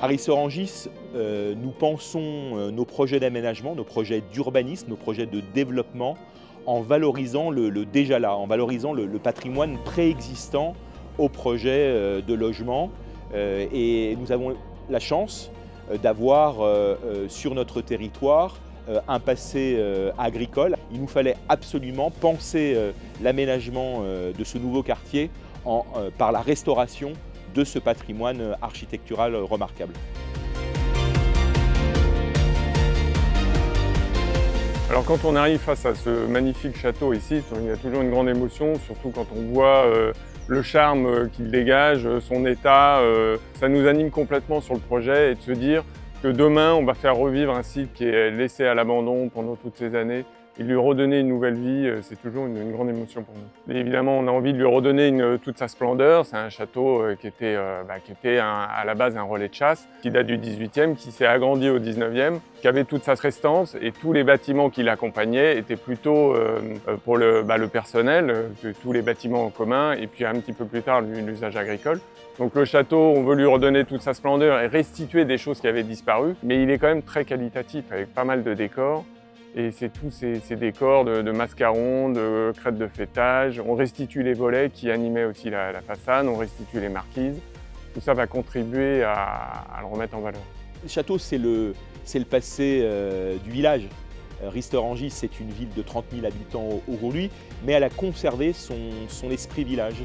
À Rissorangis, nous pensons nos projets d'aménagement, nos projets d'urbanisme, nos projets de développement en valorisant le déjà là, en valorisant le patrimoine préexistant au projet de logement. Et nous avons la chance d'avoir sur notre territoire un passé agricole. Il nous fallait absolument penser l'aménagement de ce nouveau quartier par la restauration de ce patrimoine architectural remarquable. Alors quand on arrive face à ce magnifique château ici, il y a toujours une grande émotion, surtout quand on voit le charme qu'il dégage, son état. Ça nous anime complètement sur le projet et de se dire que demain on va faire revivre un site qui est laissé à l'abandon pendant toutes ces années et lui redonner une nouvelle vie, c'est toujours une grande émotion pour nous. Et évidemment, on a envie de lui redonner toute sa splendeur. C'est un château qui était à la base un relais de chasse, qui date du 18e, qui s'est agrandi au 19e, qui avait toute sa restance et tous les bâtiments qui l'accompagnaient étaient plutôt pour le personnel, tous les bâtiments en commun, et puis un petit peu plus tard l'usage agricole. Donc le château, on veut lui redonner toute sa splendeur et restituer des choses qui avaient disparu, mais il est quand même très qualitatif avec pas mal de décors. Et c'est tous ces décors de mascarons, de crêtes de fêtage. On restitue les volets qui animaient aussi la façade, on restitue les marquises. Tout ça va contribuer à le remettre en valeur. Le château, c'est le passé du village. Rissorangis, c'est une ville de 30 000 habitants aujourd'hui, mais elle a conservé son esprit village.